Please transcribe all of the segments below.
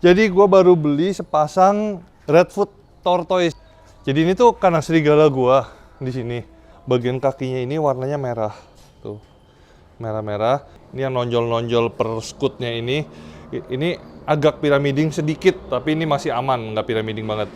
Jadi gue baru beli sepasang Redfoot tortoise. Jadi ini tuh kandang serigala gue di sini. Bagian kakinya ini warnanya merah, tuh merah-merah. Ini yang nonjol-nonjol per skutnya ini agak piramiding sedikit, tapi ini masih aman, nggak piramiding banget.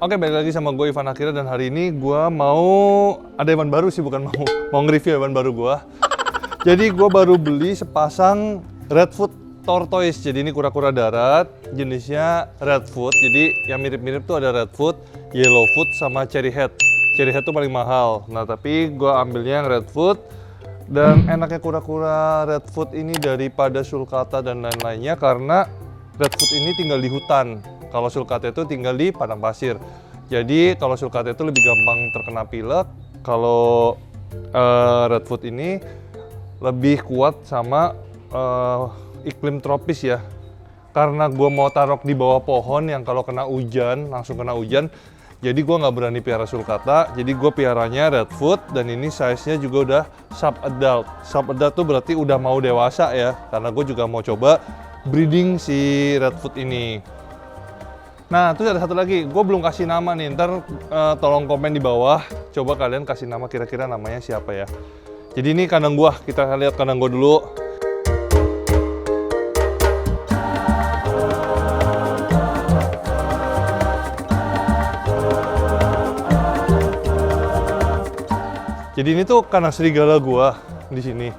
Oke, balik lagi sama gue Ivan Akira, dan hari ini gue mau ada hewan baru sih, bukan mau nge-review hewan baru gue. Jadi gue baru beli sepasang Redfoot tortoise. Jadi ini kura-kura darat, jenisnya Redfoot. Jadi yang mirip-mirip tuh ada Redfoot, Yellowfoot, sama Cherryhead. Cherryhead tuh paling mahal. Nah tapi gue ambilnya yang Redfoot. Dan enaknya kura-kura Redfoot ini daripada sulcata dan lain-lainnya karena Redfoot ini tinggal di hutan. Kalau sulcata itu tinggal di padang pasir. Jadi kalau sulcata itu lebih gampang terkena pilek. Kalau Redfoot ini lebih kuat sama iklim tropis ya. Karena gue mau taruh di bawah pohon yang kalau kena hujan, langsung kena hujan. Jadi gue nggak berani piara sulcata. Jadi gue piaranya Redfoot, dan ini size-nya juga udah sub-adult. Sub-adult tuh berarti udah mau dewasa ya. Karena gue juga mau coba breeding si Redfoot ini. Nah, terus ada satu lagi, gue belum kasih nama nih, ntar tolong komen di bawah, coba kalian kasih nama kira-kira namanya siapa ya. Jadi ini kandang gue, kita lihat kandang gue dulu. Jadi ini tuh kandang serigala gue di sini.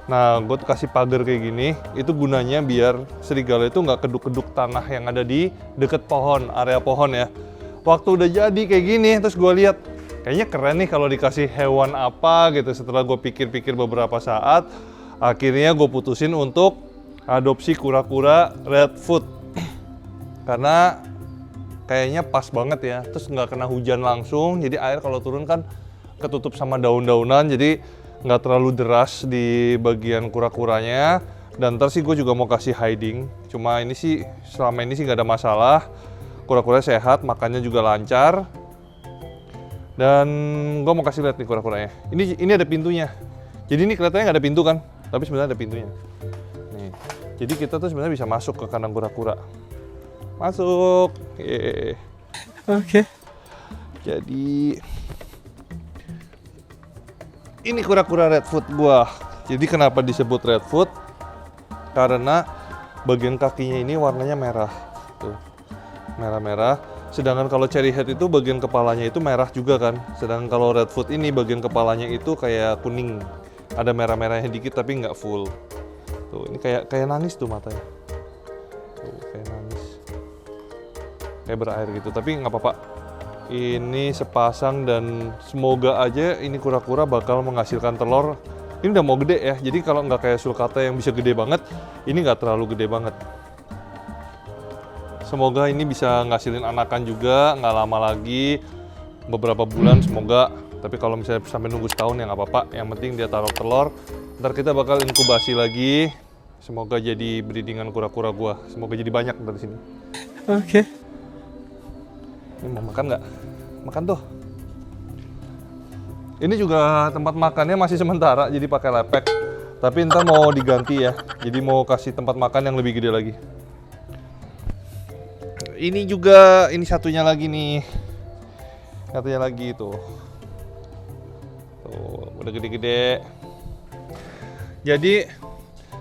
Nah, gue tuh kasih pagar kayak gini, itu gunanya biar serigala itu nggak keduk-keduk tanah yang ada di deket pohon, area pohon ya. Waktu udah jadi kayak gini, terus gue lihat, kayaknya keren nih kalau dikasih hewan apa gitu. Setelah gue pikir-pikir beberapa saat, akhirnya gue putusin untuk adopsi kura-kura Redfoot. Karena kayaknya pas banget ya, terus nggak kena hujan langsung, jadi air kalau turun kan ketutup sama daun-daunan, jadi nggak terlalu deras di bagian kura-kuranya. Dan ntar sih gue juga mau kasih hiding, cuma ini sih selama ini sih nggak ada masalah, kura-kuranya sehat, makannya juga lancar. Dan gue mau kasih lihat nih kura-kuranya, ini ada pintunya. Jadi ini kelihatannya nggak ada pintu kan, tapi sebenarnya ada pintunya nih. Jadi kita tuh sebenarnya bisa masuk ke kandang kura-kura, masuk. Oke. Jadi ini kura-kura Redfoot gua. Jadi kenapa disebut Redfoot? Karena bagian kakinya ini warnanya merah. Tuh. Merah-merah. Sedangkan kalau Cherryhead itu bagian kepalanya itu merah juga kan. Sedangkan kalau Redfoot ini bagian kepalanya itu kayak kuning. Ada merah-merahnya dikit tapi nggak full. Tuh, ini kayak nangis tuh matanya. Tuh, kayak nangis. Kayak berair gitu, tapi nggak apa-apa. Ini sepasang dan semoga aja ini kura-kura bakal menghasilkan telur. Ini udah mau gede ya, jadi kalau nggak kayak sulcata yang bisa gede banget, ini nggak terlalu gede banget. Semoga ini bisa ngasilin anakan juga, nggak lama lagi, beberapa bulan semoga. Tapi kalau misalnya sampai nunggu setahun ya nggak apa-apa, yang penting dia taruh telur. Ntar kita bakal inkubasi lagi, semoga jadi breedingan kura-kura gua. Semoga jadi banyak dari sini. Oke. Ini mau makan nggak? Makan tuh. Ini juga tempat makannya masih sementara, jadi pakai lepek. Tapi ntar mau diganti ya, jadi mau kasih tempat makan yang lebih gede lagi. Ini juga, ini satunya lagi nih. Satunya lagi tuh. Tuh, udah gede-gede. Jadi,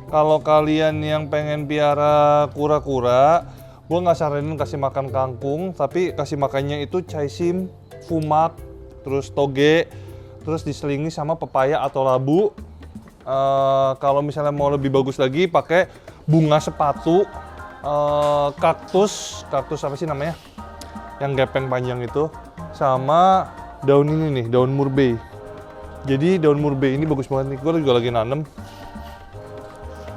kalau kalian yang pengen piara kura-kura, gue nggak saranin kasih makan kangkung, tapi kasih makannya itu caisim, fumak, terus toge, terus diselingi sama pepaya atau labu. Kalau misalnya mau lebih bagus lagi, pakai bunga sepatu, kaktus apa sih namanya? Yang gepeng panjang itu, sama daun ini nih, daun murbei. Jadi daun murbei ini bagus banget nih, gue juga lagi nanem.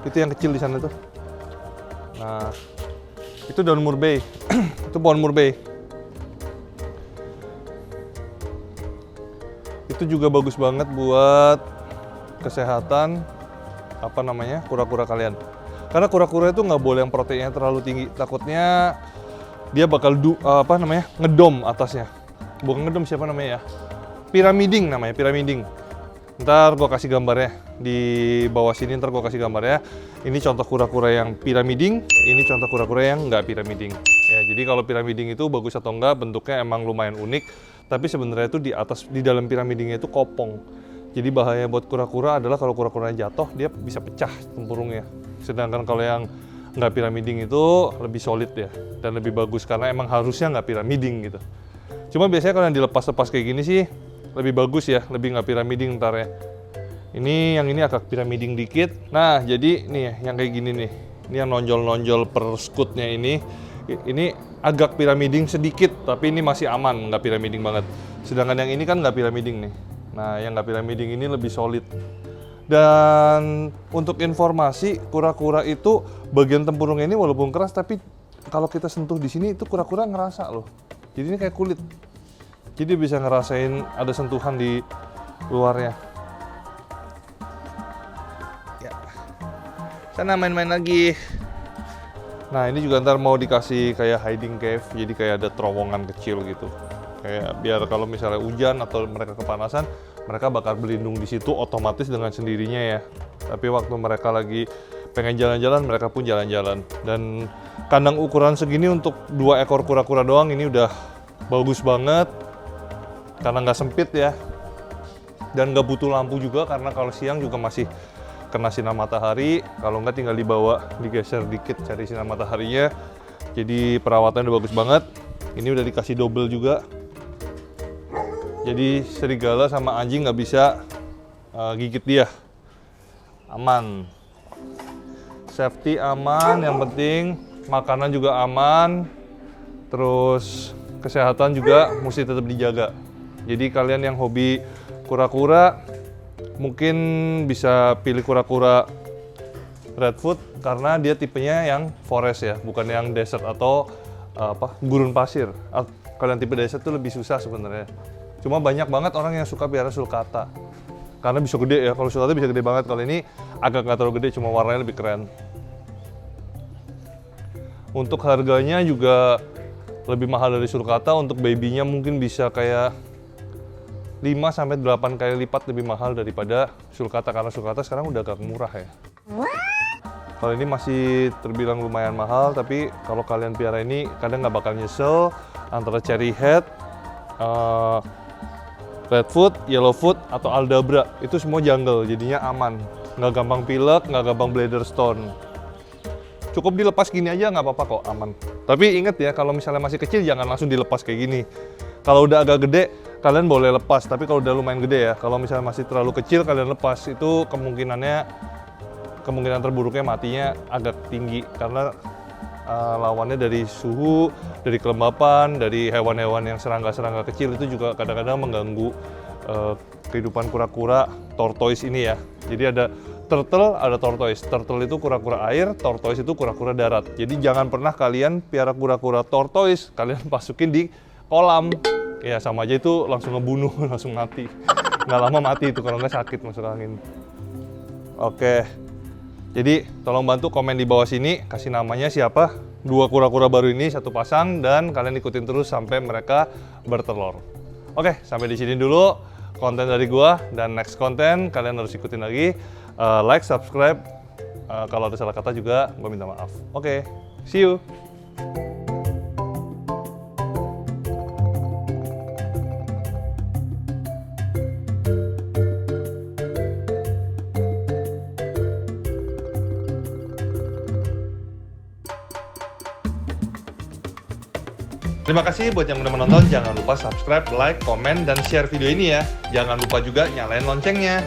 Itu yang kecil di sana tuh. Nah. Itu daun murbei, itu pohon murbei. Itu juga bagus banget buat kesehatan kura-kura kalian. Karena kura-kura itu nggak boleh yang proteinnya terlalu tinggi, takutnya dia bakal ngedom atasnya. Bukan ngedom, siapa namanya ya? Piramiding namanya, piramiding. Ntar gue kasih gambarnya di bawah sini, ntar gue kasih gambarnya. Ini contoh kura-kura yang piramiding, ini contoh kura-kura yang nggak piramiding. Ya, jadi kalau piramiding itu bagus atau enggak, bentuknya emang lumayan unik. Tapi sebenarnya itu di dalam piramidingnya itu kopong. Jadi bahaya buat kura-kura adalah kalau kura-kuranya jatuh, dia bisa pecah tempurungnya. Sedangkan kalau yang nggak piramiding itu lebih solid ya, dan lebih bagus karena emang harusnya nggak piramiding gitu. Cuma biasanya kalau yang dilepas-lepas kayak gini sih lebih bagus ya, lebih nggak piramiding ntar ya. Yang ini agak piramiding dikit. Nah, jadi nih yang kayak gini nih. Ini yang nonjol-nonjol per skutnya ini agak piramiding sedikit, tapi ini masih aman, nggak piramiding banget. Sedangkan yang ini kan nggak piramiding nih. Nah, yang nggak piramiding ini lebih solid. Dan untuk informasi, kura-kura itu bagian tempurungnya ini walaupun keras, tapi kalau kita sentuh di sini itu kura-kura ngerasa loh. Jadi ini kayak kulit. Jadi bisa ngerasain ada sentuhan di luarnya. Ya. Sana main-main lagi. Nah, ini juga ntar mau dikasih kayak hiding cave, jadi kayak ada terowongan kecil gitu. Kayak biar kalau misalnya hujan atau mereka kepanasan, mereka bakal berlindung di situ otomatis dengan sendirinya ya. Tapi waktu mereka lagi pengen jalan-jalan, mereka pun jalan-jalan. Dan kandang ukuran segini untuk 2 ekor kura-kura doang ini udah bagus banget. Karena nggak sempit ya. Dan nggak butuh lampu juga karena kalau siang juga masih kena sinar matahari. Kalau nggak tinggal dibawa, digeser dikit cari sinar mataharinya. Jadi perawatannya udah bagus banget. Ini udah dikasih double juga. Jadi serigala sama anjing nggak bisa gigit dia. Aman. Safety aman, yang penting makanan juga aman. Terus kesehatan juga mesti tetap dijaga. Jadi kalian yang hobi kura-kura mungkin bisa pilih kura-kura Redfoot karena dia tipenya yang forest ya, bukan yang desert atau gurun pasir. Kalau yang tipe desert itu lebih susah sebenarnya. Cuma banyak banget orang yang suka piara sulcata. Karena bisa gede ya, kalau sulcata bisa gede banget. Kalau ini agak nggak terlalu gede, cuma warnanya lebih keren. Untuk harganya juga lebih mahal dari sulcata, untuk babynya mungkin bisa kayak 5-8 kali lipat lebih mahal daripada sulcata. Karena sulcata sekarang udah agak murah ya. Kalau ini masih terbilang lumayan mahal, tapi kalau kalian piara ini kadang nggak bakal nyesel antara cherry head, Redfoot, Yellowfoot, atau Aldabra. Itu semua jungle, jadinya aman. Nggak gampang pilek, nggak gampang bladder stone. Cukup dilepas gini aja nggak apa-apa kok, aman. Tapi inget ya, kalau misalnya masih kecil jangan langsung dilepas kayak gini. Kalau udah agak gede, kalian boleh lepas. Tapi kalau udah lumayan gede ya, kalau misalnya masih terlalu kecil kalian lepas, itu kemungkinan terburuknya matinya agak tinggi. Karena lawannya dari suhu, dari kelembapan, dari hewan-hewan yang serangga-serangga kecil itu juga kadang-kadang mengganggu kehidupan kura-kura tortoise ini ya. Jadi ada turtle, ada tortoise. Turtle itu kura-kura air, tortoise itu kura-kura darat. Jadi jangan pernah kalian piara kura-kura tortoise, kalian masukin di kolam. Ya sama aja itu langsung ngebunuh, langsung mati. Nggak lama mati itu kalau nggak sakit masuk angin. Oke. Jadi tolong bantu komen di bawah sini, kasih namanya siapa, 2 kura-kura baru ini 1 pasang, dan kalian ikutin terus sampai mereka bertelur. Oke, sampai di sini dulu konten dari gua, dan next konten kalian harus ikutin lagi. Like, subscribe, kalau ada salah kata juga gua minta maaf. Oke, see you. Terima kasih buat yang udah menonton. Jangan lupa subscribe, like, komen, dan share video ini ya. Jangan lupa juga nyalain loncengnya.